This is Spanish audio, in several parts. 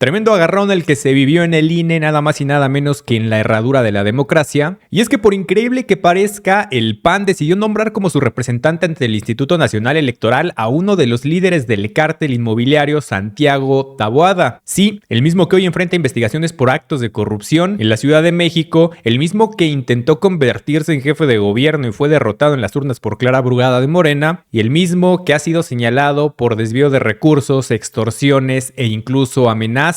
Tremendo agarrón el que se vivió en el INE, nada más y nada menos que en la herradura de la democracia. Y es que por increíble que parezca, el PAN decidió nombrar como su representante ante el Instituto Nacional Electoral a uno de los líderes del cártel inmobiliario, Santiago Taboada. Sí, el mismo que hoy enfrenta investigaciones por actos de corrupción en la Ciudad de México, el mismo que intentó convertirse en jefe de gobierno y fue derrotado en las urnas por Clara Brugada de Morena, y el mismo que ha sido señalado por desvío de recursos, extorsiones e incluso amenazas.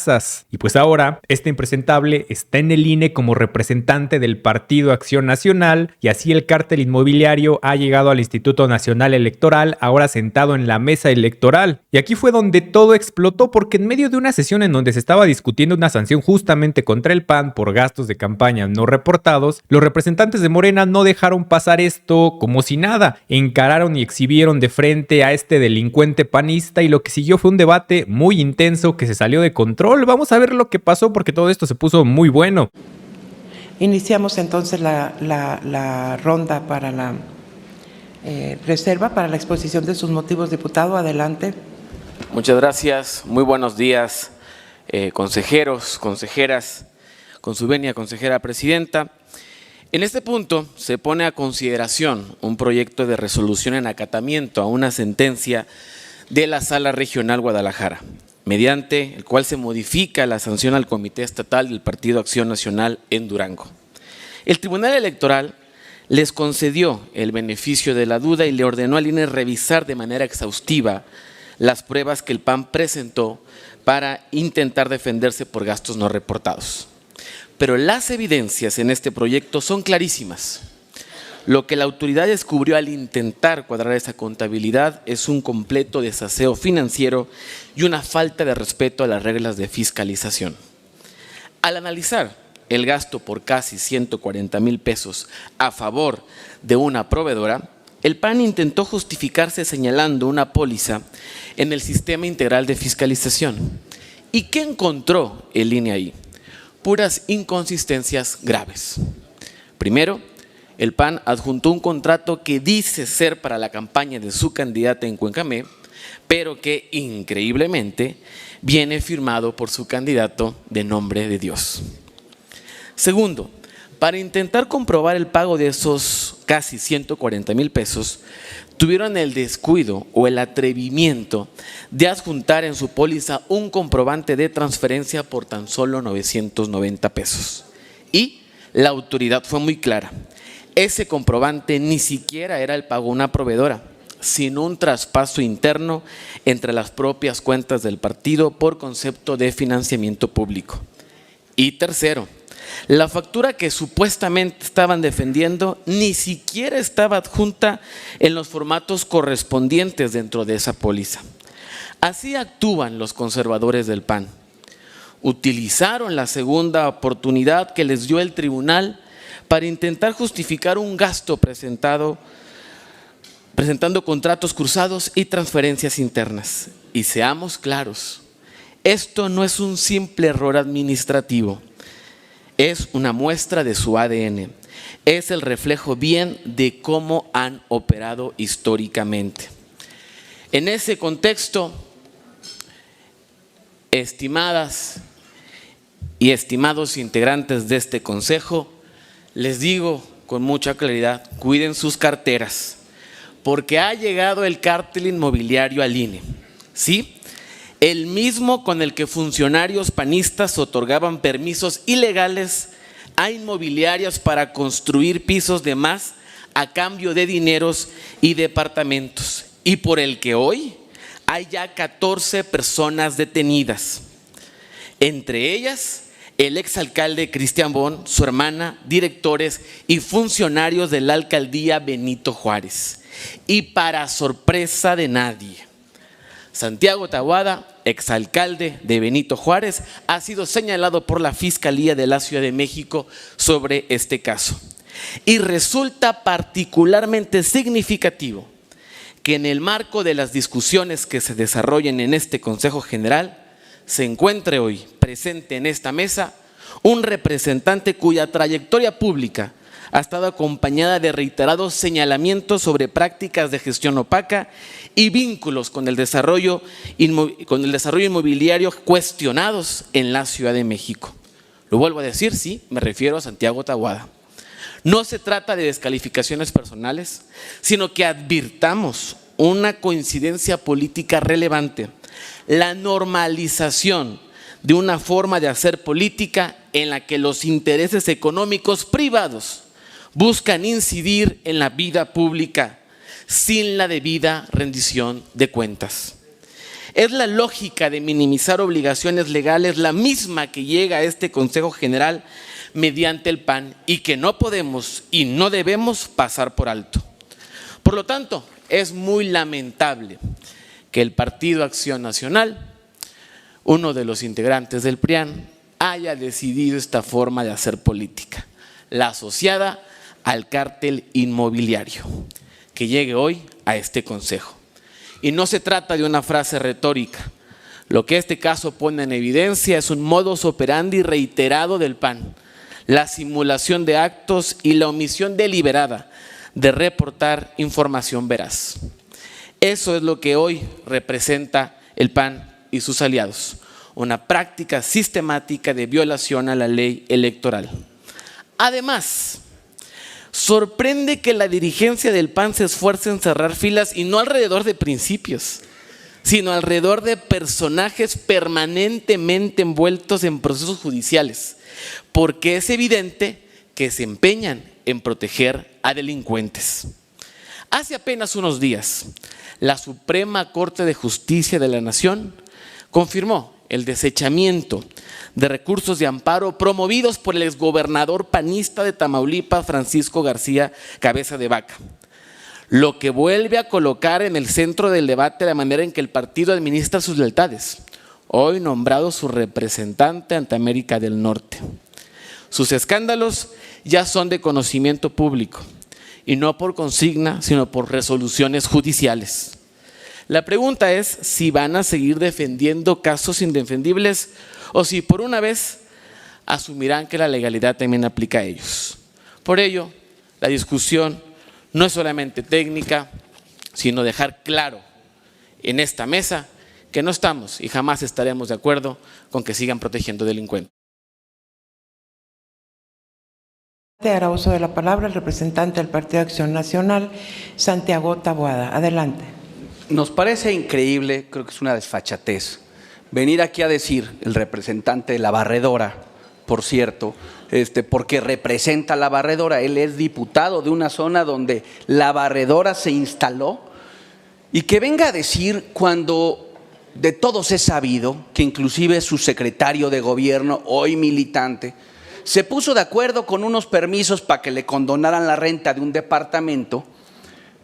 Y pues ahora, este impresentable está en el INE como representante del Partido Acción Nacional, y así el cártel inmobiliario ha llegado al Instituto Nacional Electoral, ahora sentado en la mesa electoral. Y aquí fue donde todo explotó, porque en medio de una sesión en donde se estaba discutiendo una sanción justamente contra el PAN por gastos de campaña no reportados, los representantes de Morena no dejaron pasar esto como si nada, encararon y exhibieron de frente a este delincuente panista, y lo que siguió fue un debate muy intenso que se salió de control. Vamos a ver lo que pasó, porque todo esto se puso muy bueno. Iniciamos entonces la ronda para la reserva, para la exposición de sus motivos, diputado. Adelante. Muchas gracias. Muy buenos días, consejeros, consejeras, con su venia, consejera presidenta. En este punto se pone a consideración un proyecto de resolución en acatamiento a una sentencia de la Sala Regional Guadalajara, mediante el cual se modifica la sanción al Comité Estatal del Partido Acción Nacional en Durango. El Tribunal Electoral les concedió el beneficio de la duda y le ordenó al INE revisar de manera exhaustiva las pruebas que el PAN presentó para intentar defenderse por gastos no reportados. Pero las evidencias en este proyecto son clarísimas. Lo que la autoridad descubrió al intentar cuadrar esa contabilidad es un completo desaseo financiero y una falta de respeto a las reglas de fiscalización. Al analizar el gasto por casi 140,000 pesos a favor de una proveedora, el PAN intentó justificarse señalando una póliza en el Sistema Integral de Fiscalización. ¿Y qué encontró el INE ahí? Puras inconsistencias graves. Primero, el PAN adjuntó un contrato que dice ser para la campaña de su candidata en Cuencamé, pero que increíblemente viene firmado por su candidato de Nombre de Dios. Segundo, para intentar comprobar el pago de esos casi 140,000 pesos, tuvieron el descuido o el atrevimiento de adjuntar en su póliza un comprobante de transferencia por tan solo 990 pesos. Y la autoridad fue muy clara. Ese comprobante ni siquiera era el pago a una proveedora, sino un traspaso interno entre las propias cuentas del partido por concepto de financiamiento público. Y tercero, la factura que supuestamente estaban defendiendo ni siquiera estaba adjunta en los formatos correspondientes dentro de esa póliza. Así actúan los conservadores del PAN. Utilizaron la segunda oportunidad que les dio el tribunal para intentar justificar un gasto presentando contratos cruzados y transferencias internas. Y seamos claros, esto no es un simple error administrativo, es una muestra de su ADN, es el reflejo bien de cómo han operado históricamente. En ese contexto, estimadas y estimados integrantes de este consejo, les digo con mucha claridad, cuiden sus carteras, porque ha llegado el cártel inmobiliario al INE, ¿sí? El mismo con el que funcionarios panistas otorgaban permisos ilegales a inmobiliarias para construir pisos de más a cambio de dineros y departamentos, y por el que hoy hay ya 14 personas detenidas, entre ellas el exalcalde Cristian Bon, su hermana, directores y funcionarios de la alcaldía Benito Juárez. Y para sorpresa de nadie, Santiago Taboada, exalcalde de Benito Juárez, ha sido señalado por la Fiscalía de la Ciudad de México sobre este caso. Y resulta particularmente significativo que en el marco de las discusiones que se desarrollen en este Consejo General, se encuentre hoy presente en esta mesa un representante cuya trayectoria pública ha estado acompañada de reiterados señalamientos sobre prácticas de gestión opaca y vínculos con el desarrollo inmobiliario cuestionados en la Ciudad de México. Lo vuelvo a decir, sí, me refiero a Santiago Taboada. No se trata de descalificaciones personales, sino que advirtamos una coincidencia política relevante, la normalización de una forma de hacer política en la que los intereses económicos privados buscan incidir en la vida pública sin la debida rendición de cuentas. Es la lógica de minimizar obligaciones legales la misma que llega a este Consejo General mediante el PAN y que no podemos y no debemos pasar por alto. Por lo tanto, es muy lamentable que el Partido Acción Nacional, uno de los integrantes del PRIAN, haya decidido esta forma de hacer política, la asociada al cártel inmobiliario, que llegue hoy a este Consejo. Y no se trata de una frase retórica. Lo que este caso pone en evidencia es un modus operandi reiterado del PAN, la simulación de actos y la omisión deliberada de reportar información veraz. Eso es lo que hoy representa el PAN y sus aliados, una práctica sistemática de violación a la ley electoral. Además, sorprende que la dirigencia del PAN se esfuerce en cerrar filas y no alrededor de principios, sino alrededor de personajes permanentemente envueltos en procesos judiciales, porque es evidente que se empeñan en proteger a delincuentes. Hace apenas unos días, la Suprema Corte de Justicia de la Nación confirmó el desechamiento de recursos de amparo promovidos por el exgobernador panista de Tamaulipas, Francisco García Cabeza de Vaca, lo que vuelve a colocar en el centro del debate la manera en que el partido administra sus lealtades, hoy nombrado su representante ante América del Norte. Sus escándalos ya son de conocimiento público, y no por consigna, sino por resoluciones judiciales. La pregunta es si van a seguir defendiendo casos indefendibles o si por una vez asumirán que la legalidad también aplica a ellos. Por ello, la discusión no es solamente técnica, sino dejar claro en esta mesa que no estamos y jamás estaremos de acuerdo con que sigan protegiendo delincuentes. Hará uso de la palabra el representante del Partido Acción Nacional, Santiago Taboada. Adelante. Nos parece increíble, creo que es una desfachatez, venir aquí a decir el representante de la barredora, por cierto, porque representa a la barredora, él es diputado de una zona donde la barredora se instaló, y que venga a decir cuando de todos es sabido que inclusive su secretario de gobierno, hoy militante, se puso de acuerdo con unos permisos para que le condonaran la renta de un departamento,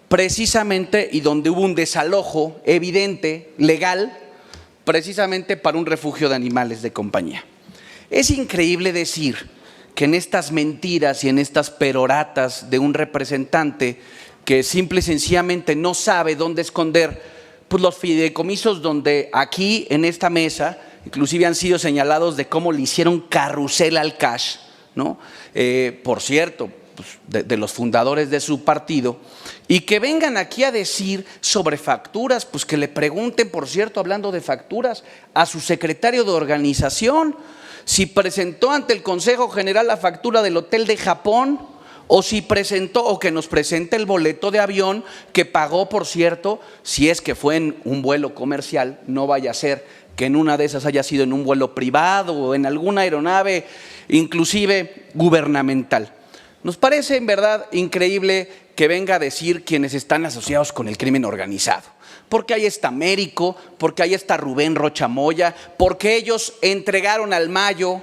precisamente, y donde hubo un desalojo evidente, legal, precisamente para un refugio de animales de compañía. Es increíble decir que en estas mentiras y en estas peroratas de un representante que simple y sencillamente no sabe dónde esconder pues los fideicomisos, donde aquí en esta mesa inclusive han sido señalados de cómo le hicieron carrusel al cash, ¿no? Por cierto, pues de los fundadores de su partido, y que vengan aquí a decir sobre facturas, pues que le pregunten, por cierto, hablando de facturas, a su secretario de organización, si presentó ante el Consejo General la factura del hotel de Japón, o si presentó, o que nos presente el boleto de avión que pagó, por cierto, si es que fue en un vuelo comercial, no vaya a ser que en una de esas haya sido en un vuelo privado o en alguna aeronave, inclusive gubernamental. Nos parece en verdad increíble que venga a decir quienes están asociados con el crimen organizado, porque ahí está Américo, porque ahí está Rubén Rocha Moya, porque ellos entregaron al Mayo,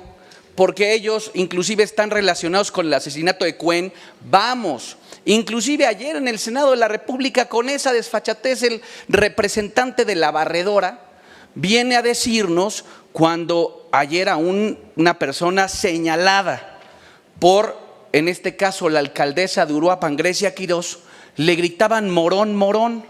porque ellos inclusive están relacionados con el asesinato de Cuen. Vamos, inclusive ayer en el Senado de la República, con esa desfachatez, el representante de la barredora viene a decirnos, cuando ayer a una persona señalada por, en este caso, la alcaldesa de Uruapan, Grecia Quirós, le gritaban morón, morón,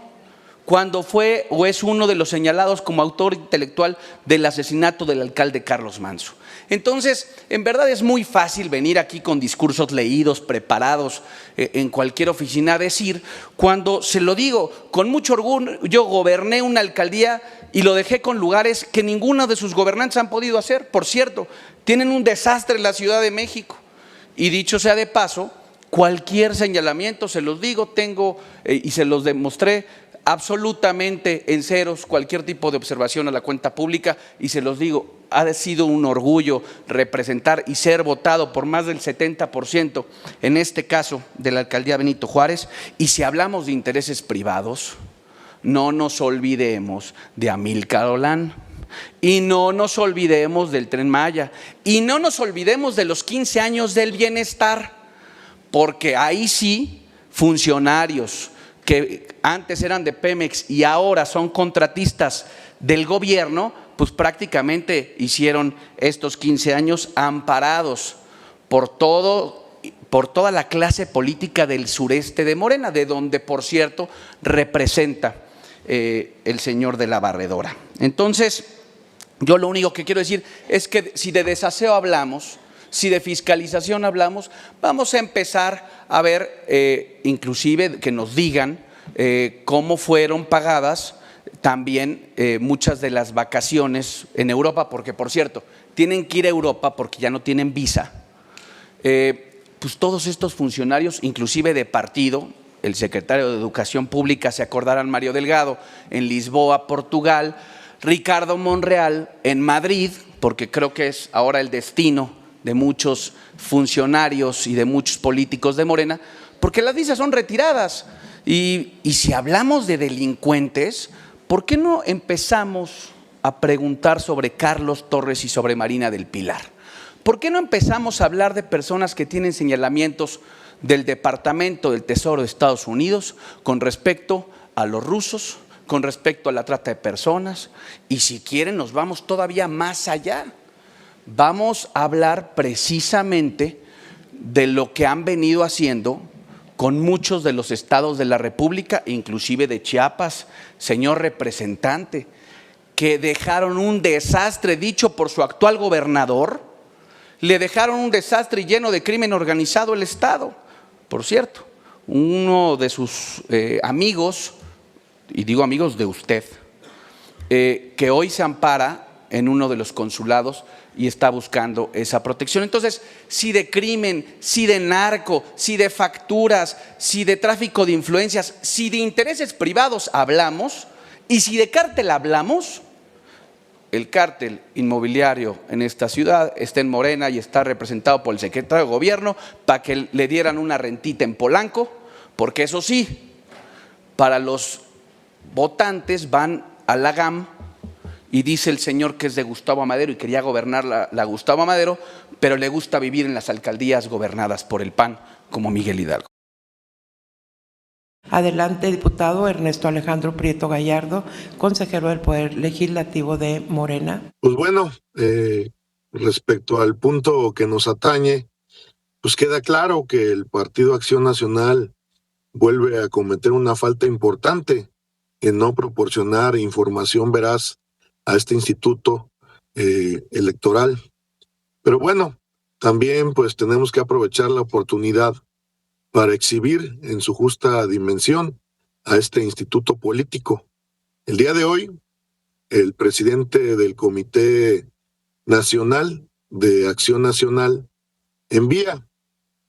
cuando fue o es uno de los señalados como autor intelectual del asesinato del alcalde Carlos Manso. Entonces, en verdad es muy fácil venir aquí con discursos leídos, preparados en cualquier oficina a decir, cuando se lo digo con mucho orgullo, yo goberné una alcaldía y lo dejé con lugares que ninguno de sus gobernantes han podido hacer. Por cierto, tienen un desastre en la Ciudad de México. Y dicho sea de paso, cualquier señalamiento, se los digo, tengo y se los demostré absolutamente en ceros, cualquier tipo de observación a la cuenta pública, y se los digo, ha sido un orgullo representar y ser votado por más del 70%, en este caso de la alcaldía Benito Juárez. Y si hablamos de intereses privados, no nos olvidemos de Amílcar Olán, y no nos olvidemos del Tren Maya, y no nos olvidemos de los 15 años del bienestar, porque ahí sí, funcionarios que antes eran de Pemex y ahora son contratistas del gobierno, pues prácticamente hicieron estos 15 años amparados por toda la clase política del sureste de Morena, de donde, por cierto, representa el señor de la Barredora. Entonces, yo lo único que quiero decir es que si de desaseo hablamos, si de fiscalización hablamos, vamos a empezar a ver, inclusive que nos digan cómo fueron pagadas también muchas de las vacaciones en Europa, porque por cierto, tienen que ir a Europa porque ya no tienen visa. Pues todos estos funcionarios, inclusive de partido, el secretario de Educación Pública, se acordarán, Mario Delgado, en Lisboa, Portugal, Ricardo Monreal en Madrid, porque creo que es ahora el destino de muchos funcionarios y de muchos políticos de Morena, porque las visas son retiradas. Y si hablamos de delincuentes, ¿por qué no empezamos a preguntar sobre Carlos Torres y sobre Marina del Pilar? ¿Por qué no empezamos a hablar de personas que tienen señalamientos del Departamento del Tesoro de Estados Unidos con respecto a los rusos, con respecto a la trata de personas? Y si quieren nos vamos todavía más allá. Vamos a hablar precisamente de lo que han venido haciendo con muchos de los estados de la República, inclusive de Chiapas, señor representante, que dejaron un desastre dicho por su actual gobernador, le dejaron un desastre lleno de crimen organizado el estado. Por cierto, uno de sus amigos, y digo amigos de usted, que hoy se ampara en uno de los consulados y está buscando esa protección. Entonces, si de crimen, si de narco, si de facturas, si de tráfico de influencias, si de intereses privados hablamos, y si de cártel hablamos, el cártel inmobiliario en esta ciudad está en Morena y está representado por el secretario de Gobierno para que le dieran una rentita en Polanco, porque eso sí, para los votantes van a la GAM. Y dice el señor que es de Gustavo Amadero y quería gobernar la Gustavo Amadero, pero le gusta vivir en las alcaldías gobernadas por el PAN, como Miguel Hidalgo. Adelante, diputado Ernesto Alejandro Prieto Gallardo, consejero del Poder Legislativo de Morena. Pues bueno, respecto al punto que nos atañe, pues queda claro que el Partido Acción Nacional vuelve a cometer una falta importante en no proporcionar información veraz a este instituto electoral. Pero bueno, también pues tenemos que aprovechar la oportunidad para exhibir en su justa dimensión a este instituto político. El día de hoy, el presidente del Comité Nacional de Acción Nacional envía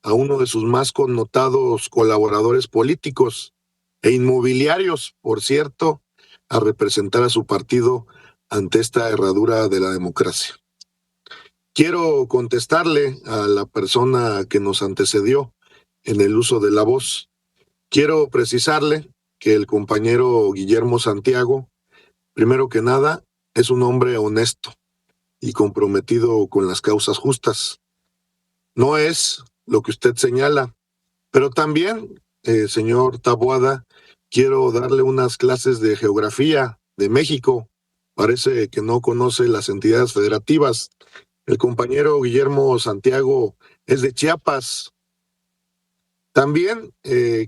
a uno de sus más connotados colaboradores políticos e inmobiliarios, por cierto, a representar a su partido ante esta herradura de la democracia. Quiero contestarle a la persona que nos antecedió en el uso de la voz. Quiero precisarle que el compañero Guillermo Santiago, primero que nada, es un hombre honesto y comprometido con las causas justas. No es lo que usted señala, pero también, señor Taboada, quiero darle unas clases de geografía de México. Parece que no conoce las entidades federativas. El compañero Guillermo Santiago es de Chiapas. También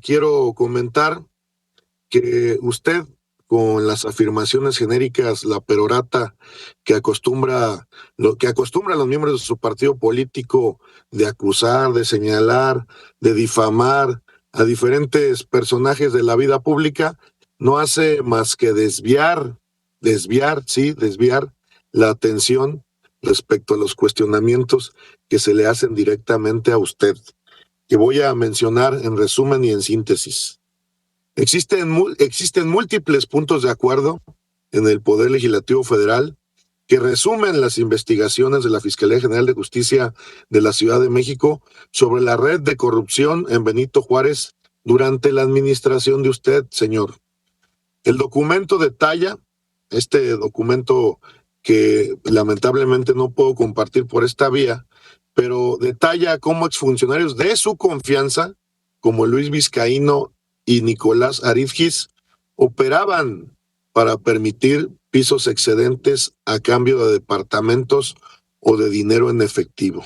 quiero comentar que usted con las afirmaciones genéricas, la perorata que acostumbra a los miembros de su partido político de acusar, de señalar, de difamar a diferentes personajes de la vida pública, no hace más que desviar la atención respecto a los cuestionamientos que se le hacen directamente a usted, que voy a mencionar en resumen y en síntesis. Existen múltiples puntos de acuerdo en el Poder Legislativo Federal que resumen las investigaciones de la Fiscalía General de Justicia de la Ciudad de México sobre la red de corrupción en Benito Juárez durante la administración de usted, señor. El documento detalla, este documento que lamentablemente no puedo compartir por esta vía, pero detalla cómo exfuncionarios de su confianza, como Luis Vizcaíno y Nicolás Arizgis, operaban para permitir pisos excedentes a cambio de departamentos o de dinero en efectivo.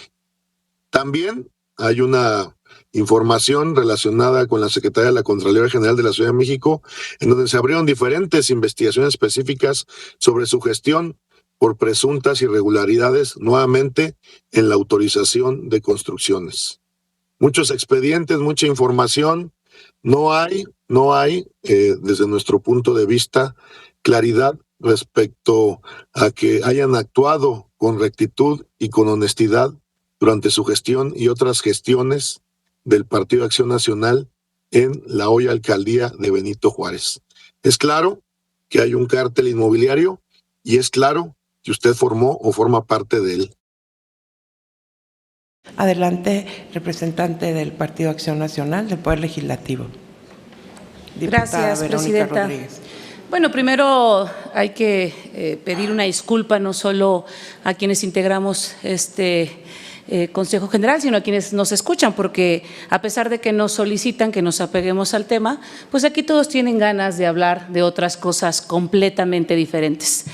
También hay una información relacionada con la Secretaría de la Contraloría General de la Ciudad de México, en donde se abrieron diferentes investigaciones específicas sobre su gestión por presuntas irregularidades, nuevamente en la autorización de construcciones. Muchos expedientes, mucha información. No hay, desde nuestro punto de vista, claridad respecto a que hayan actuado con rectitud y con honestidad durante su gestión y otras gestiones del Partido Acción Nacional en la hoy alcaldía de Benito Juárez. Es claro que hay un cártel inmobiliario y es claro que usted formó o forma parte de él. Adelante, representante del Partido Acción Nacional del Poder Legislativo. Diputada Gracias, Verónica presidenta. Rodríguez. Bueno, primero hay que pedir una disculpa no solo a quienes integramos este Consejo General, sino a quienes nos escuchan, porque a pesar de que nos solicitan que nos apeguemos al tema, pues aquí todos tienen ganas de hablar de otras cosas completamente diferentes.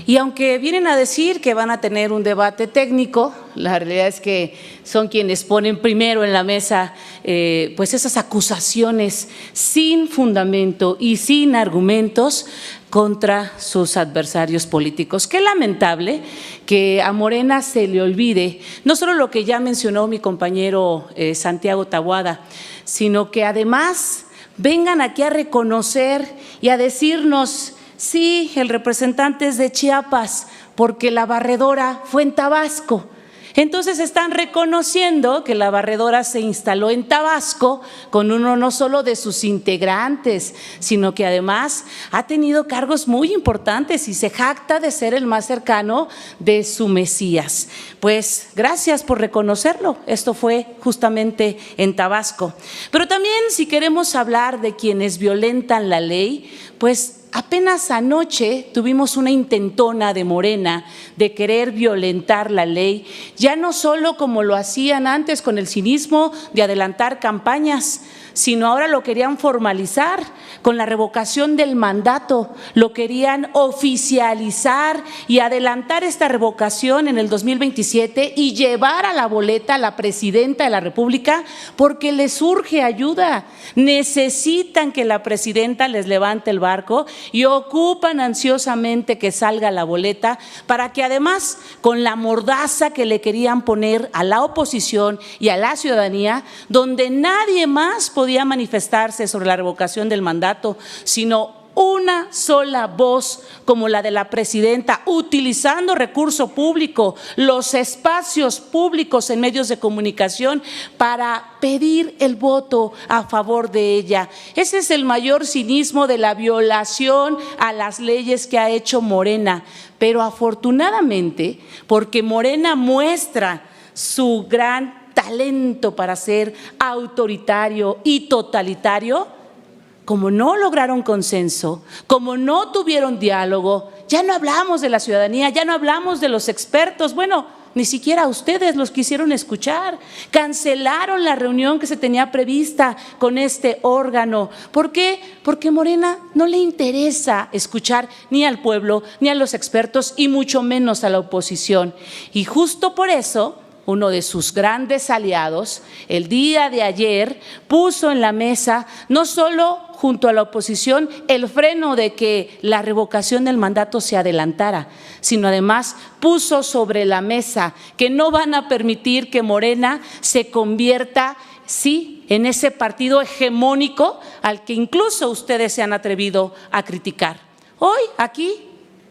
Y aunque vienen a decir que van a tener un debate técnico, la realidad es que son quienes ponen primero en la mesa pues esas acusaciones sin fundamento y sin argumentos contra sus adversarios políticos. Qué lamentable que a Morena se le olvide no solo lo que ya mencionó mi compañero Santiago Taboada, sino que además vengan aquí a reconocer y a decirnos: sí, el representante es de Chiapas porque la barredora fue en Tabasco. Entonces están reconociendo que la barredora se instaló en Tabasco con uno no solo de sus integrantes, sino que además ha tenido cargos muy importantes y se jacta de ser el más cercano de su Mesías. Pues gracias por reconocerlo, esto fue justamente en Tabasco. Pero también, si queremos hablar de quienes violentan la ley, pues apenas anoche tuvimos una intentona de Morena de querer violentar la ley, ya no solo como lo hacían antes con el cinismo de adelantar campañas, sino ahora lo querían formalizar con la revocación del mandato, lo querían oficializar y adelantar esta revocación en el 2027 y llevar a la boleta a la presidenta de la República porque les urge ayuda, necesitan que la presidenta les levante el barco y ocupan ansiosamente que salga la boleta para que además con la mordaza que le querían poner a la oposición y a la ciudadanía, donde nadie más podía manifestarse sobre la revocación del mandato, sino una sola voz como la de la presidenta, utilizando recurso público, los espacios públicos en medios de comunicación para pedir el voto a favor de ella. Ese es el mayor cinismo de la violación a las leyes que ha hecho Morena. Pero afortunadamente, porque Morena muestra su gran talento para ser autoritario y totalitario, como no lograron consenso, como no tuvieron diálogo, ya no hablamos de la ciudadanía, ya no hablamos de los expertos, bueno, ni siquiera ustedes los quisieron escuchar, cancelaron la reunión que se tenía prevista con este órgano. ¿Por qué? Porque Morena no le interesa escuchar ni al pueblo, ni a los expertos y mucho menos a la oposición. Y justo por eso uno de sus grandes aliados, el día de ayer puso en la mesa, no solo junto a la oposición, el freno de que la revocación del mandato se adelantara, sino además puso sobre la mesa que no van a permitir que Morena se convierta, sí, en ese partido hegemónico al que incluso ustedes se han atrevido a criticar. Hoy, aquí,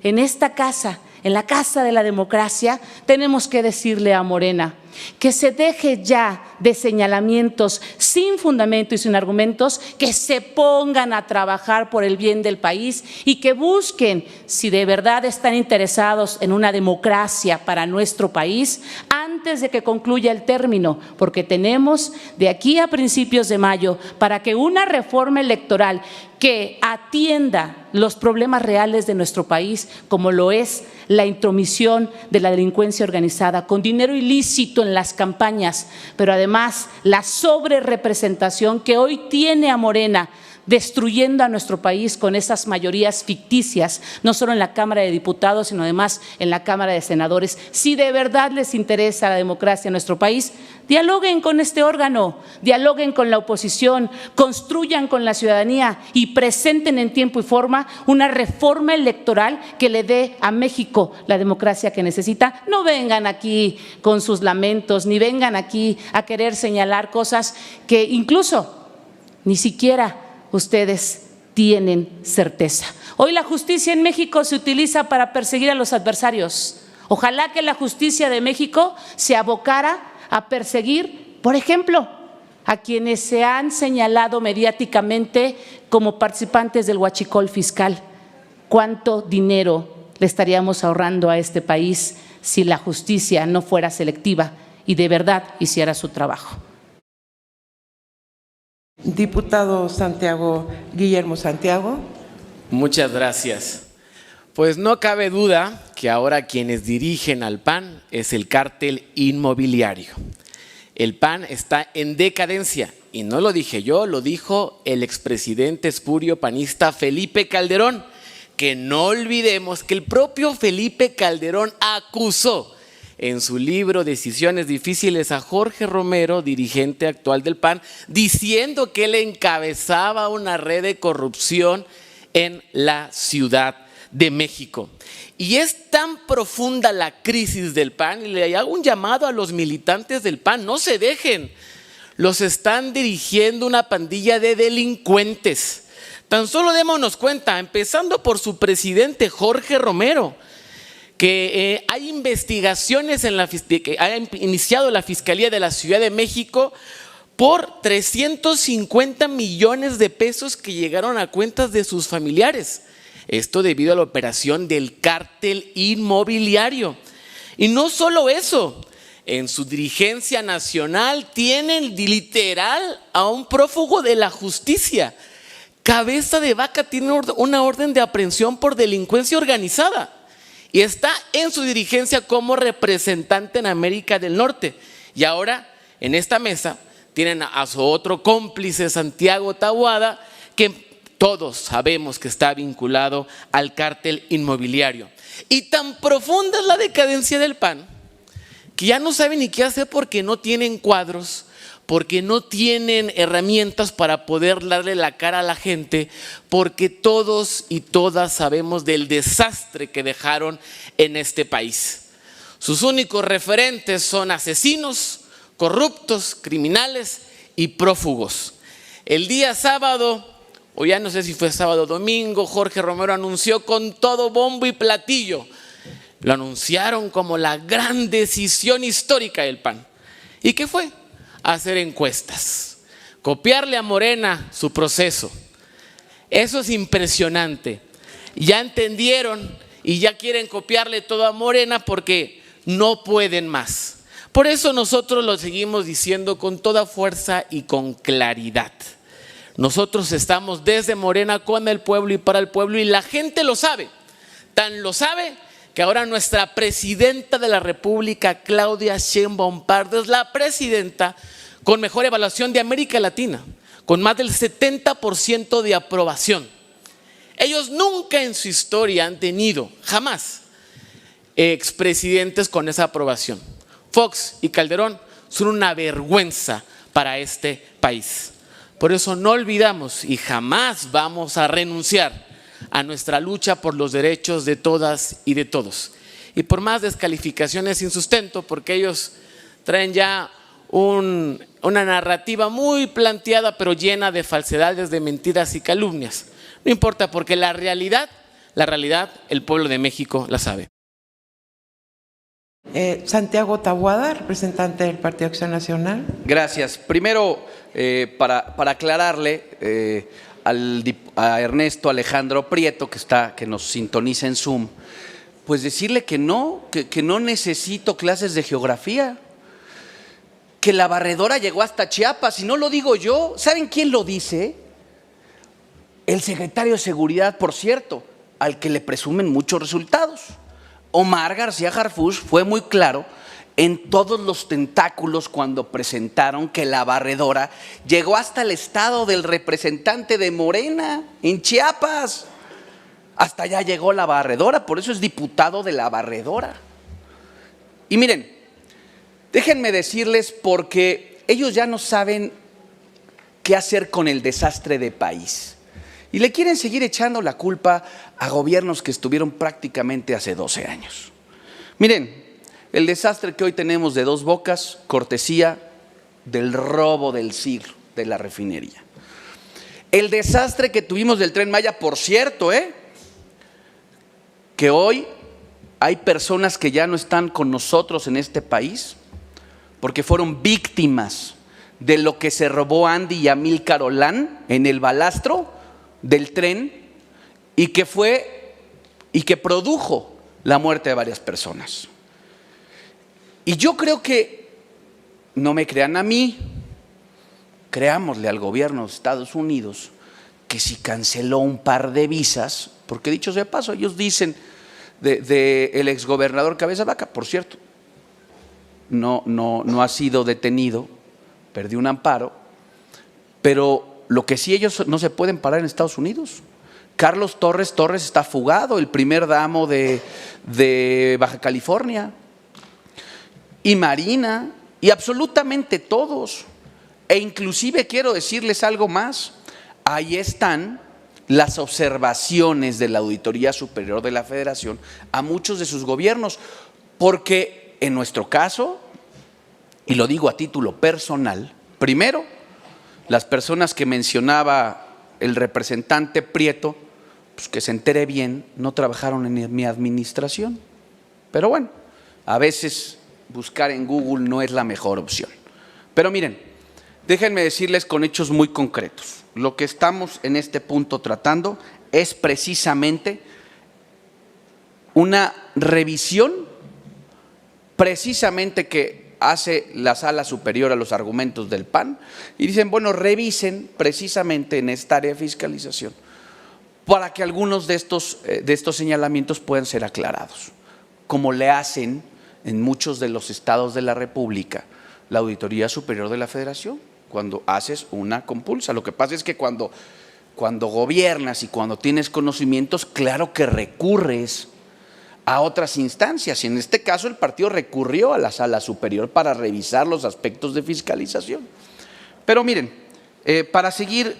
en esta casa, en la Casa de la Democracia, tenemos que decirle a Morena que se deje ya de señalamientos sin fundamento y sin argumentos, que se pongan a trabajar por el bien del país y que busquen, si de verdad están interesados en una democracia para nuestro país, antes de que concluya el término, porque tenemos de aquí a principios de mayo para que una reforma electoral que atienda los problemas reales de nuestro país, como lo es la intromisión de la delincuencia organizada con dinero ilícito en las campañas, pero además la sobrerepresentación que hoy tiene a Morena destruyendo a nuestro país con esas mayorías ficticias, no solo en la Cámara de Diputados, sino además en la Cámara de Senadores. Si de verdad les interesa la democracia en nuestro país, dialoguen con este órgano, dialoguen con la oposición, construyan con la ciudadanía y presenten en tiempo y forma una reforma electoral que le dé a México la democracia que necesita. No vengan aquí con sus lamentos, ni vengan aquí a querer señalar cosas que incluso ni siquiera ustedes tienen certeza. Hoy la justicia en México se utiliza para perseguir a los adversarios. Ojalá que la justicia de México se abocara a perseguir, por ejemplo, a quienes se han señalado mediáticamente como participantes del huachicol fiscal. ¿Cuánto dinero le estaríamos ahorrando a este país si la justicia no fuera selectiva y de verdad hiciera su trabajo? Diputado Guillermo Santiago. Muchas gracias. Pues no cabe duda que ahora quienes dirigen al PAN es el cártel inmobiliario. El PAN está en decadencia y no lo dije yo, lo dijo el expresidente espurio panista Felipe Calderón, que no olvidemos que el propio Felipe Calderón acusó en su libro Decisiones Difíciles a Jorge Romero, dirigente actual del PAN, diciendo que él encabezaba una red de corrupción en la Ciudad de México. Y es tan profunda la crisis del PAN, y le hago un llamado a los militantes del PAN, no se dejen, los están dirigiendo una pandilla de delincuentes. Tan solo démonos cuenta, empezando por su presidente Jorge Romero, que hay investigaciones que ha iniciado la Fiscalía de la Ciudad de México por 350 millones de pesos que llegaron a cuentas de sus familiares. Esto debido a la operación del cártel inmobiliario. Y no solo eso, en su dirigencia nacional tienen literal a un prófugo de la justicia. Cabeza de Vaca tiene una orden de aprehensión por delincuencia organizada. Y está en su dirigencia como representante en América del Norte. Y ahora, en esta mesa, tienen a su otro cómplice, Santiago Taboada, que todos sabemos que está vinculado al cártel inmobiliario. Y tan profunda es la decadencia del PAN, que ya no saben ni qué hacer porque no tienen cuadros, porque no tienen herramientas para poder darle la cara a la gente, porque todos y todas sabemos del desastre que dejaron en este país. Sus únicos referentes son asesinos, corruptos, criminales y prófugos. El día sábado, o ya no sé si fue sábado o domingo, Jorge Romero anunció con todo bombo y platillo, lo anunciaron como la gran decisión histórica del PAN. ¿Y qué fue? Hacer encuestas, copiarle a Morena su proceso. Eso es impresionante. Ya entendieron y ya quieren copiarle todo a Morena porque no pueden más. Por eso nosotros lo seguimos diciendo con toda fuerza y con claridad. Nosotros estamos desde Morena con el pueblo y para el pueblo, y la gente lo sabe. Tan lo sabe que ahora nuestra presidenta de la República, Claudia Sheinbaum Pardo, es la presidenta con mejor evaluación de América Latina, con más del 70% de aprobación. Ellos nunca en su historia han tenido, jamás, expresidentes con esa aprobación. Fox y Calderón son una vergüenza para este país. Por eso no olvidamos y jamás vamos a renunciar a nuestra lucha por los derechos de todas y de todos. Y por más descalificaciones sin sustento, porque ellos traen ya una narrativa muy planteada, pero llena de falsedades, de mentiras y calumnias. No importa, porque la realidad, el pueblo de México la sabe. Santiago Taboada, representante del Partido Acción Nacional. Gracias. Primero, para aclararle a Ernesto Alejandro Prieto, que nos sintoniza en Zoom, pues decirle que no necesito clases de geografía, que la barredora llegó hasta Chiapas, y no lo digo yo. ¿Saben quién lo dice? El secretario de Seguridad, por cierto, al que le presumen muchos resultados. Omar García Harfuch fue muy claro en todos los tentáculos cuando presentaron que la barredora llegó hasta el estado del representante de Morena, en Chiapas. Hasta allá llegó la barredora, por eso es diputado de la barredora. Y miren, déjenme decirles, porque ellos ya no saben qué hacer con el desastre de país. Y le quieren seguir echando la culpa a gobiernos que estuvieron prácticamente hace 12 años. Miren, el desastre que hoy tenemos de Dos Bocas, cortesía del robo del siglo de la refinería. El desastre que tuvimos del Tren Maya, por cierto, que hoy hay personas que ya no están con nosotros en este país porque fueron víctimas de lo que se robó Andy y Amílcar Olán en el balastro del tren, y que produjo la muerte de varias personas. Y yo creo que, no me crean a mí, creámosle al gobierno de Estados Unidos, que si canceló un par de visas, porque dicho sea de paso, ellos dicen el exgobernador Cabeza Vaca, por cierto, no ha sido detenido, perdió un amparo, pero lo que sí, ellos no se pueden parar en Estados Unidos. Carlos Torres está fugado, el primer damo de Baja California. Y Marina, y absolutamente todos. E inclusive quiero decirles algo más. Ahí están las observaciones de la Auditoría Superior de la Federación a muchos de sus gobiernos. Porque en nuestro caso, y lo digo a título personal, primero, las personas que mencionaba el representante Prieto, pues que se entere bien, no trabajaron en mi administración. Pero bueno, a veces buscar en Google no es la mejor opción. Pero miren, déjenme decirles con hechos muy concretos. Lo que estamos en este punto tratando es precisamente una revisión, precisamente que hace la Sala Superior a los argumentos del PAN, y dicen, bueno, revisen precisamente en esta área de fiscalización para que algunos de estos señalamientos puedan ser aclarados, como le hacen en muchos de los estados de la República la Auditoría Superior de la Federación, cuando haces una compulsa. Lo que pasa es que cuando gobiernas y cuando tienes conocimientos, claro que recurres a otras instancias, y en este caso el partido recurrió a la Sala Superior para revisar los aspectos de fiscalización. Pero miren, para seguir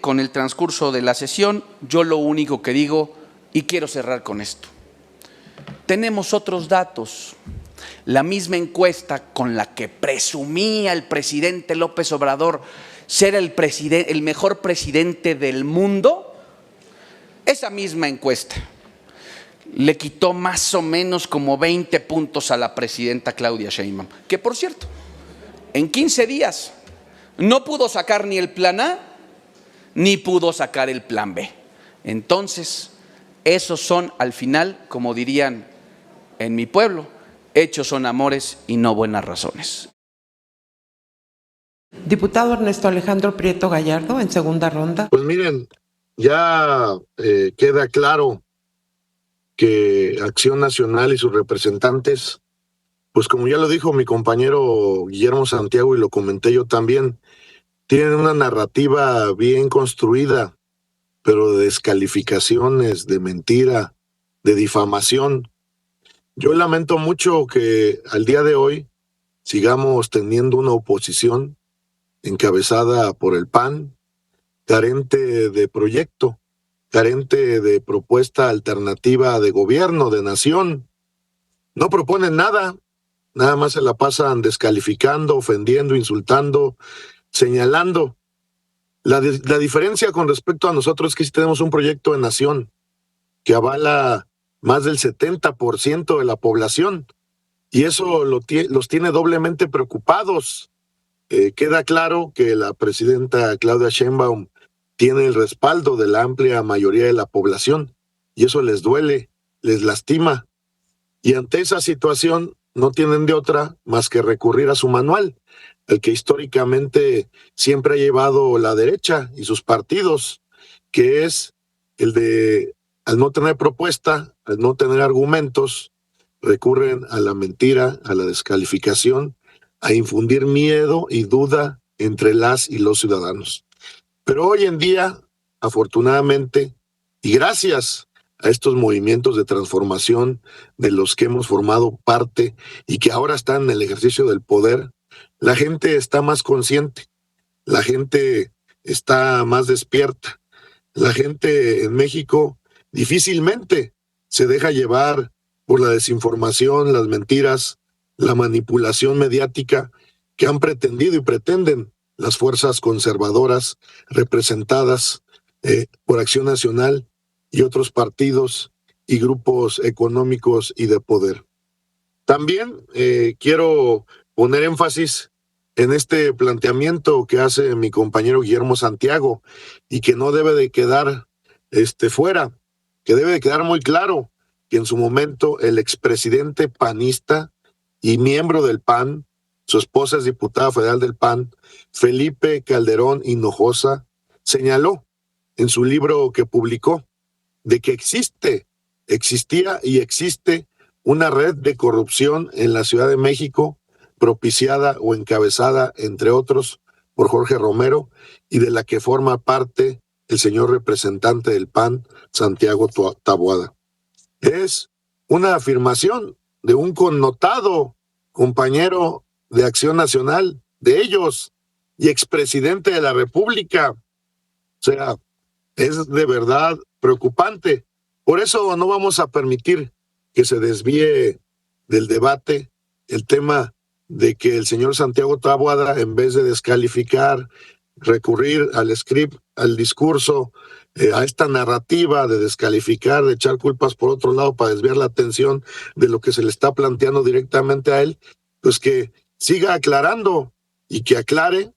con el transcurso de la sesión, yo lo único que digo, y quiero cerrar con esto, tenemos otros datos. La misma encuesta con la que presumía el presidente López Obrador ser el mejor presidente del mundo, esa misma encuesta le quitó más o menos como 20 puntos a la presidenta Claudia Sheinbaum, que por cierto, en 15 días no pudo sacar ni el plan A, ni pudo sacar el plan B. Entonces, esos son al final, como dirían en mi pueblo, hechos son amores y no buenas razones. Diputado Ernesto Alejandro Prieto Gallardo, en segunda ronda. Pues miren, ya queda claro que Acción Nacional y sus representantes, pues como ya lo dijo mi compañero Guillermo Santiago y lo comenté yo también, tienen una narrativa bien construida, pero de descalificaciones, de mentira, de difamación. Yo lamento mucho que al día de hoy sigamos teniendo una oposición encabezada por el PAN, carente de proyecto, carente de propuesta alternativa de gobierno, de nación. No proponen nada, nada más se la pasan descalificando, ofendiendo, insultando, señalando. La diferencia con respecto a nosotros es que sí tenemos un proyecto de nación que avala más del 70% de la población y eso los tiene doblemente preocupados. Queda claro que la presidenta Claudia Sheinbaum tiene el respaldo de la amplia mayoría de la población y eso les duele, les lastima. Y ante esa situación no tienen de otra más que recurrir a su manual, el que históricamente siempre ha llevado la derecha y sus partidos, que es el de, al no tener propuesta, al no tener argumentos, recurren a la mentira, a la descalificación, a infundir miedo y duda entre las y los ciudadanos. Pero hoy en día, afortunadamente, y gracias a estos movimientos de transformación de los que hemos formado parte y que ahora están en el ejercicio del poder, la gente está más consciente, la gente está más despierta, la gente en México difícilmente se deja llevar por la desinformación, las mentiras, la manipulación mediática que han pretendido y pretenden las fuerzas conservadoras representadas por Acción Nacional y otros partidos y grupos económicos y de poder. También quiero poner énfasis en este planteamiento que hace mi compañero Guillermo Santiago y que no debe de quedar fuera, que debe de quedar muy claro que en su momento el expresidente panista y miembro del PAN, su esposa es diputada federal del PAN, Felipe Calderón Hinojosa, señaló en su libro que publicó de que existía y existe una red de corrupción en la Ciudad de México propiciada o encabezada, entre otros, por Jorge Romero y de la que forma parte el señor representante del PAN, Santiago Taboada. Es una afirmación de un connotado compañero de Acción Nacional, de ellos, y expresidente de la República. O sea, es de verdad preocupante. Por eso no vamos a permitir que se desvíe del debate el tema de que el señor Santiago Taboada, en vez de descalificar, recurrir al script, al discurso, a esta narrativa de descalificar, de echar culpas por otro lado para desviar la atención de lo que se le está planteando directamente a él, pues que siga aclarando y que aclare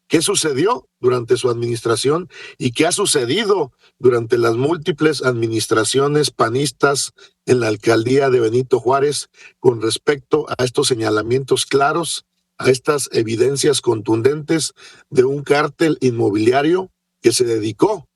qué sucedió durante su administración y qué ha sucedido durante las múltiples administraciones panistas en la alcaldía de Benito Juárez con respecto a estos señalamientos claros, a estas evidencias contundentes de un cártel inmobiliario que se dedicó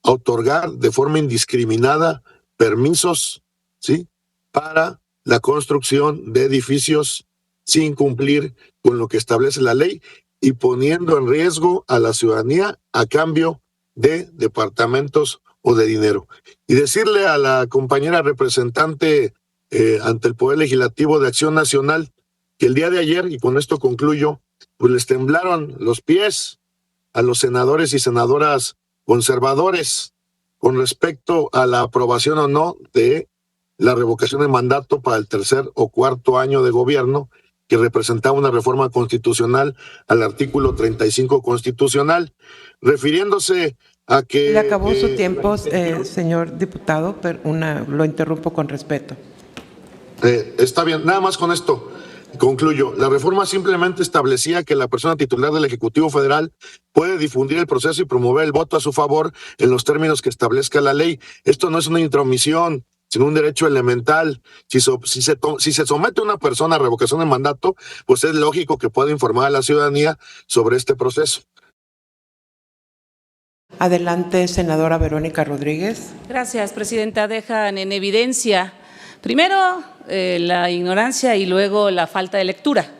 a otorgar de forma indiscriminada permisos, ¿sí?, para la construcción de edificios sin cumplir con lo que establece la ley y poniendo en riesgo a la ciudadanía a cambio de departamentos o de dinero. Y decirle a la compañera representante ante el Poder Legislativo de Acción Nacional que el día de ayer, y con esto concluyo, pues les temblaron los pies a los senadores y senadoras conservadores con respecto a la aprobación o no de la revocación de mandato para el tercer o cuarto año de gobierno, que representaba una reforma constitucional al artículo 35 constitucional, refiriéndose a que... Le acabó su tiempo, señor diputado, pero lo interrumpo con respeto. Está bien, nada más con esto concluyo. La reforma simplemente establecía que la persona titular del Ejecutivo Federal puede difundir el proceso y promover el voto a su favor en los términos que establezca la ley. Esto no es una intromisión, sino un derecho elemental. Si se somete a una persona a revocación de mandato, pues es lógico que pueda informar a la ciudadanía sobre este proceso. Adelante, senadora Verónica Rodríguez. Gracias, presidenta. Dejan en evidencia, primero, la ignorancia y luego la falta de lectura,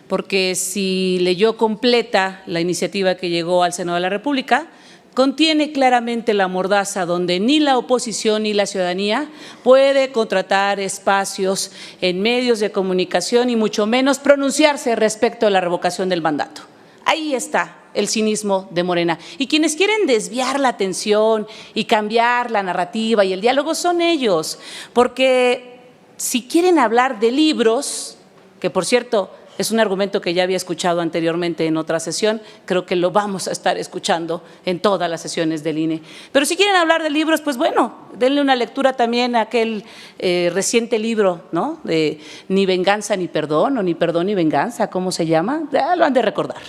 porque si leyó completa la iniciativa que llegó al Senado de la República, contiene claramente la mordaza donde ni la oposición ni la ciudadanía puede contratar espacios en medios de comunicación y mucho menos pronunciarse respecto a la revocación del mandato. Ahí está el cinismo de Morena. Y quienes quieren desviar la atención y cambiar la narrativa y el diálogo son ellos, porque si quieren hablar de libros, que por cierto es un argumento que ya había escuchado anteriormente en otra sesión, creo que lo vamos a estar escuchando en todas las sesiones del INE. Pero si quieren hablar de libros, pues bueno, denle una lectura también a aquel reciente libro, ¿no? De Ni venganza ni perdón, o Ni perdón ni venganza, ¿cómo se llama? Ya lo han de recordar.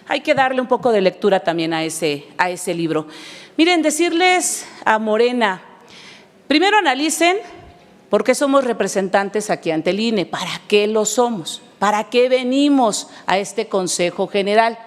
Hay que darle un poco de lectura también a ese libro. Miren, decirles a Morena, primero analicen por qué somos representantes aquí ante el INE, para qué lo somos, para qué venimos a este Consejo General,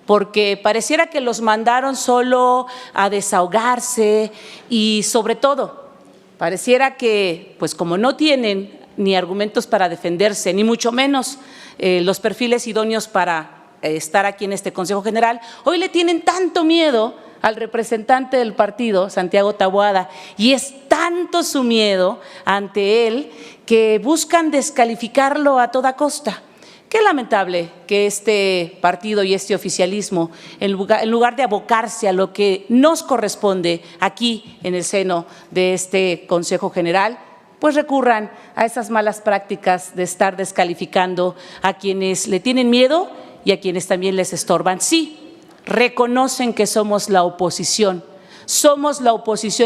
porque pareciera que los mandaron solo a desahogarse y sobre todo, pareciera que pues como no tienen ni argumentos para defenderse, ni mucho menos los perfiles idóneos para estar aquí en este Consejo General, hoy le tienen tanto miedo al representante del partido, Santiago Taboada, y es tanto su miedo ante él que buscan descalificarlo a toda costa. Qué lamentable que este partido y este oficialismo, en lugar de abocarse a lo que nos corresponde aquí en el seno de este Consejo General, pues recurran a esas malas prácticas de estar descalificando a quienes le tienen miedo y a quienes también les estorban. Sí, reconocen que somos la oposición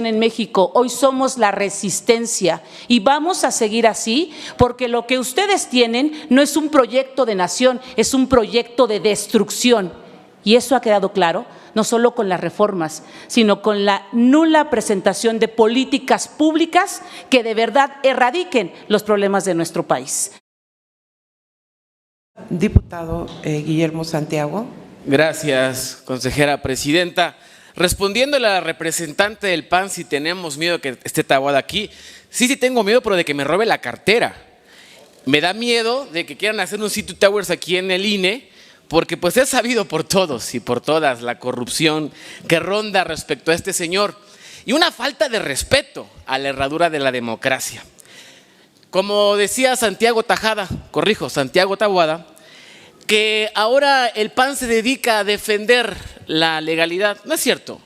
en México, hoy somos la resistencia y vamos a seguir así porque lo que ustedes tienen no es un proyecto de nación, es un proyecto de destrucción. Y eso ha quedado claro, no solo con las reformas, sino con la nula presentación de políticas públicas que de verdad erradiquen los problemas de nuestro país. Diputado Guillermo Santiago. Gracias, consejera presidenta. Respondiéndole a la representante del PAN si tenemos miedo de que esté Taboada aquí, sí tengo miedo, pero de que me robe la cartera. Me da miedo de que quieran hacer un City Towers aquí en el INE, porque pues es sabido por todos y por todas la corrupción que ronda respecto a este señor y una falta de respeto a la herradura de la democracia. Como decía Santiago Taboada, que ahora el PAN se dedica a defender la legalidad. No es cierto.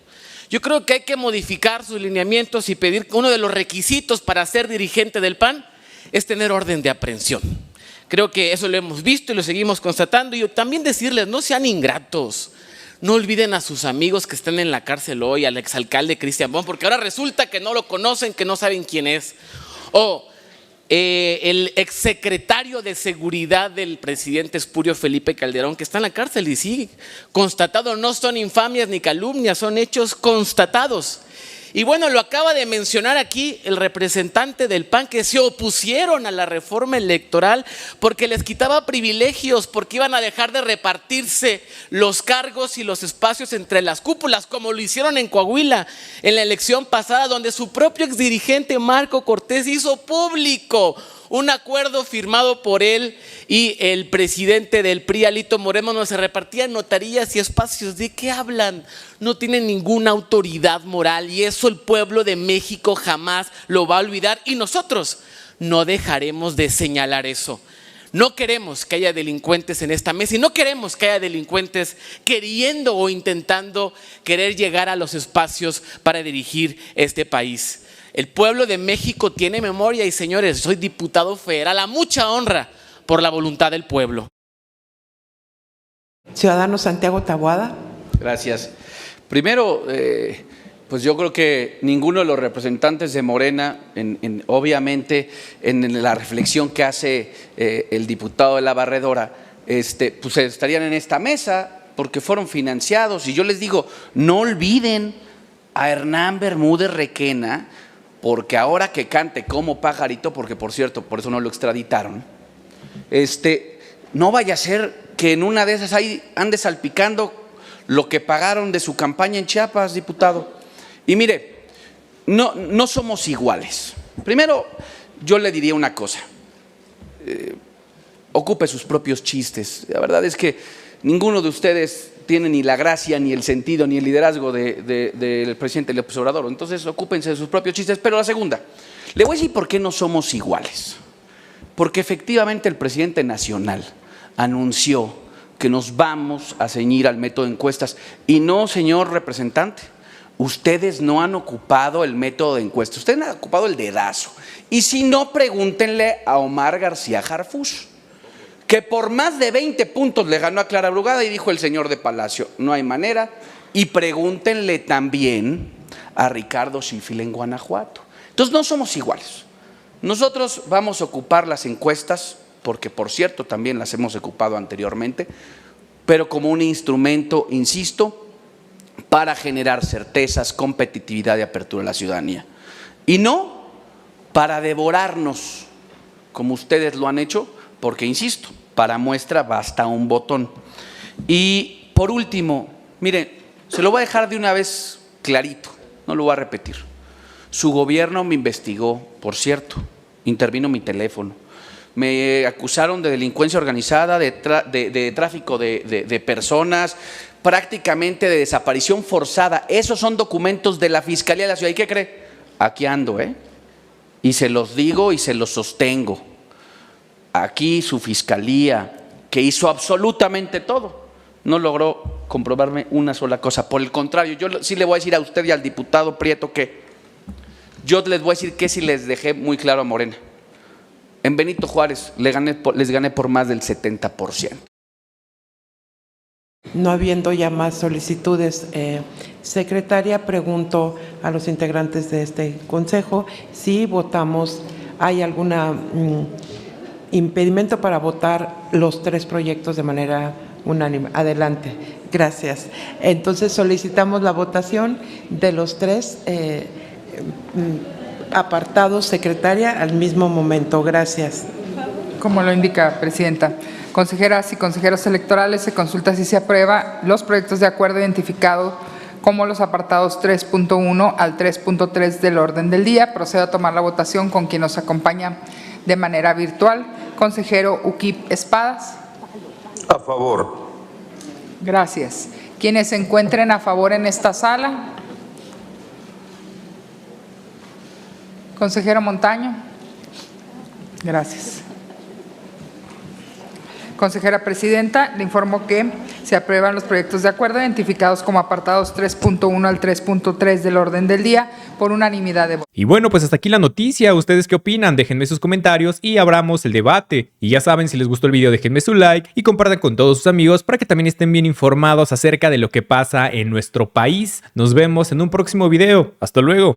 Yo creo que hay que modificar sus lineamientos y pedir que uno de los requisitos para ser dirigente del PAN es tener orden de aprehensión. Creo que eso lo hemos visto y lo seguimos constatando. Y también decirles, no sean ingratos. No olviden a sus amigos que están en la cárcel hoy, al exalcalde Cristian Bon, porque ahora resulta que no lo conocen, que no saben quién es. O el exsecretario de Seguridad del presidente Espurio Felipe Calderón, que está en la cárcel y sí, constatado, no son infamias ni calumnias, son hechos constatados. Y bueno, lo acaba de mencionar aquí el representante del PAN, que se opusieron a la reforma electoral porque les quitaba privilegios, porque iban a dejar de repartirse los cargos y los espacios entre las cúpulas, como lo hicieron en Coahuila en la elección pasada, donde su propio exdirigente Marco Cortés hizo público un acuerdo firmado por él y el presidente del PRI, Alito Moreno, donde se repartían notarías y espacios. ¿De qué hablan? No tienen ninguna autoridad moral y eso el pueblo de México jamás lo va a olvidar y nosotros no dejaremos de señalar eso. No queremos que haya delincuentes en esta mesa y no queremos que haya delincuentes queriendo o intentando querer llegar a los espacios para dirigir este país. El pueblo de México tiene memoria y señores, soy diputado federal a mucha honra por la voluntad del pueblo. Ciudadano Santiago Taboada. Gracias. Primero, pues yo creo que ninguno de los representantes de Morena, obviamente en la reflexión que hace el diputado de la Barredora, pues estarían en esta mesa porque fueron financiados. Y yo les digo, no olviden a Hernán Bermúdez Requena, porque ahora que cante como pajarito, porque por cierto, por eso no lo extraditaron, no vaya a ser que en una de esas ahí ande salpicando lo que pagaron de su campaña en Chiapas, diputado. Y mire, no somos iguales. Primero, yo le diría una cosa, ocupe sus propios chistes. La verdad es que ninguno de ustedes tiene ni la gracia, ni el sentido, ni el liderazgo del presidente López Obrador. Entonces, ocúpense de sus propios chistes. Pero la segunda, le voy a decir por qué no somos iguales. Porque efectivamente el presidente nacional anunció que nos vamos a ceñir al método de encuestas. Y no, señor representante, ustedes no han ocupado el método de encuestas, ustedes han ocupado el dedazo. Y si no, pregúntenle a Omar García Harfuch, que por más de 20 puntos le ganó a Clara Brugada, y dijo el señor de Palacio, no hay manera. Y pregúntenle también a Ricardo Schiffel en Guanajuato. Entonces no somos iguales. Nosotros vamos a ocupar las encuestas, porque por cierto también las hemos ocupado anteriormente, pero como un instrumento, insisto, para generar certezas, competitividad y apertura a la ciudadanía. Y no para devorarnos, como ustedes lo han hecho, porque, insisto, para muestra basta un botón. Y por último, miren, se lo voy a dejar de una vez clarito, no lo voy a repetir. Su gobierno me investigó, por cierto, intervino mi teléfono. Me acusaron de delincuencia organizada, de tráfico de personas, prácticamente de desaparición forzada. Esos son documentos de la Fiscalía de la Ciudad. ¿Y qué cree? Aquí ando, y se los digo y se los sostengo. Aquí su Fiscalía, que hizo absolutamente todo, no logró comprobarme una sola cosa. Por el contrario, yo sí le voy a decir a usted y al diputado Prieto que yo les voy a decir que sí les dejé muy claro a Morena. En Benito Juárez les gané por más del 70%. No habiendo ya más solicitudes, secretaria, pregunto a los integrantes de este consejo si votamos, ¿hay alguna impedimento para votar los tres proyectos de manera unánime? Adelante, gracias. Entonces solicitamos la votación de los tres apartados, secretaria, al mismo momento. Gracias. Como lo indica, Presidenta. Consejeras y consejeros electorales, se consulta si se aprueba los proyectos de acuerdo identificados como los apartados 3.1 al 3.3 del orden del día. Procedo a tomar la votación con quien nos acompaña de manera virtual. Consejero Uquip Espadas. A favor. Gracias. Quienes se encuentren a favor en esta sala. Consejero Montaño. Gracias. Consejera Presidenta, le informo que se aprueban los proyectos de acuerdo identificados como apartados 3.1 al 3.3 del orden del día por unanimidad de votos. Y bueno, pues hasta aquí la noticia. ¿Ustedes qué opinan? Déjenme sus comentarios y abramos el debate. Y ya saben, si les gustó el video, déjenme su like y compartan con todos sus amigos para que también estén bien informados acerca de lo que pasa en nuestro país. Nos vemos en un próximo video. Hasta luego.